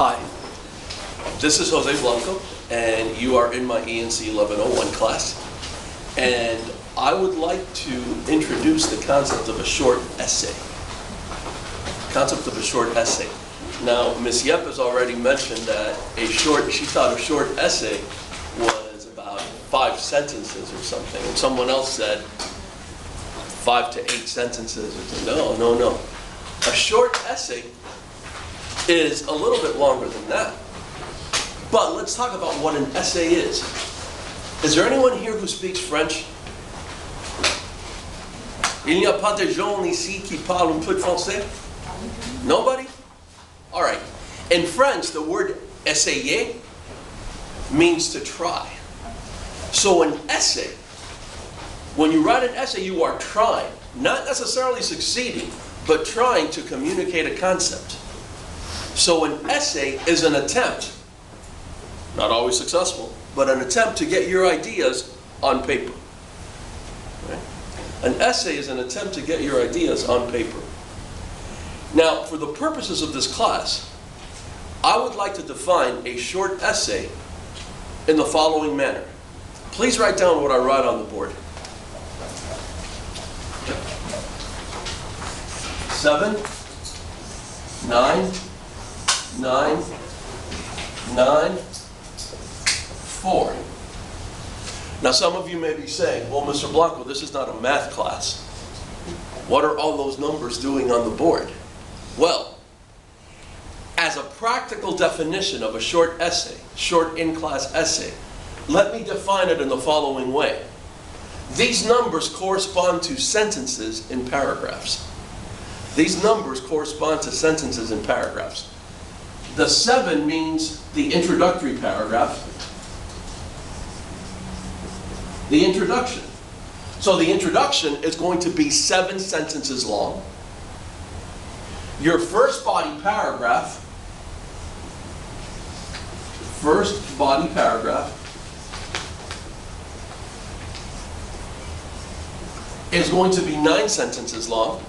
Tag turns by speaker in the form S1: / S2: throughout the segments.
S1: Hi, this is Jose Blanco, and you are in my ENC 1101 class. And I would like to introduce the concept of a short essay. Now, Ms. Yep has already mentioned that she thought a short essay was about 5 sentences or something, and someone else said 5 to 8 sentences. No. A short essay is a little bit longer than that. But let's talk about what an essay is. Is there anyone here who speaks French? Il n'y a pas de gens ici qui parlent un peu de français? Nobody? All right. In French, the word essayer means to try. So an essay, when you write an essay, you are trying, not necessarily succeeding, but trying to communicate a concept. So an essay is an attempt, not always successful, but an attempt to get your ideas on paper. Right? An essay is an attempt to get your ideas on paper. Now, for the purposes of this class, I would like to define a short essay in the following manner. Please write down what I write on the board. 7, 9, 9, 9, 4. Now some of you may be saying, well, Mr. Blanco, this is not a math class. What are all those numbers doing on the board? Well, as a practical definition of a short essay, short in-class essay, let me define it in the following way. These numbers correspond to sentences in paragraphs. These numbers correspond to sentences in paragraphs. The 7 means the introductory paragraph. The introduction. So the introduction is going to be 7 sentences long. Your first body paragraph, is going to be 9 sentences long.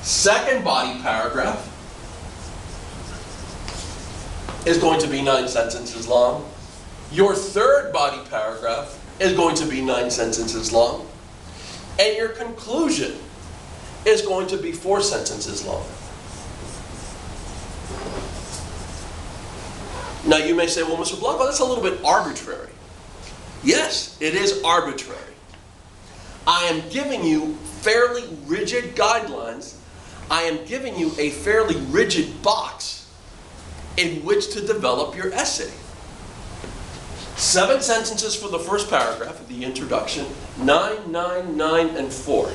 S1: Second body paragraph is going to be 9 sentences long. Your third body paragraph is going to be 9 sentences long. And your conclusion is going to be 4 sentences long. Now you may say, well, Mr. Blanco, that's a little bit arbitrary. Yes, it is arbitrary. I am giving you fairly rigid guidelines. I am giving you a fairly rigid box in which to develop your essay. 7 sentences for the first paragraph, the introduction, 9, 9, 9, and 4.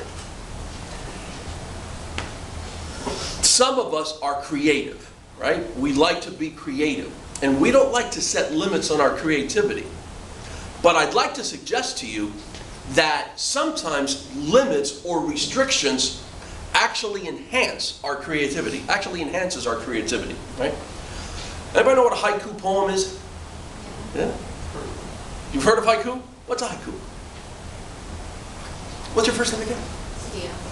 S1: Some of us are creative, right? We like to be creative, and we don't like to set limits on our creativity. But I'd like to suggest to you that sometimes limits or restrictions actually enhance our creativity, enhances our creativity, right? Anybody know what a haiku poem is? Yeah? You've heard of haiku? What's a haiku? What's your first name again?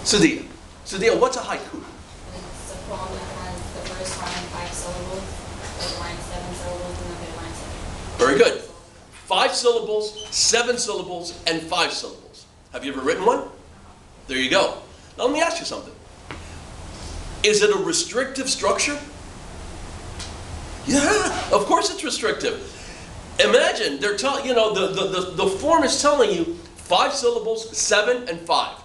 S1: Sadia. Sadia, what's a haiku?
S2: It's a poem that has the first line 5 syllables, the line 7 syllables, and the line 7.
S1: Very good. 5 syllables, 7 syllables, and 5 syllables. Have you ever written one? There you go. Now let me ask you something. Is it a restrictive structure? Yeah, of course it's restrictive. Imagine they're telling the form is telling you 5 syllables, 7 and 5.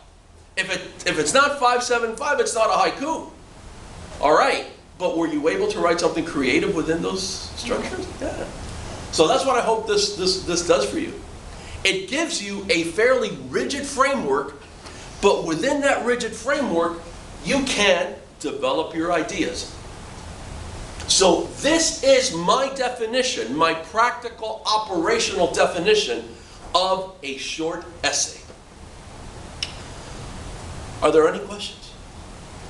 S1: If it's not 5, 7, 5, it's not a haiku. All right, but were you able to write something creative within those structures? Yeah. So that's what I hope this does for you. It gives you a fairly rigid framework, but within that rigid framework, you can develop your ideas. So this is my definition, my practical operational definition of a short essay. Are there any questions?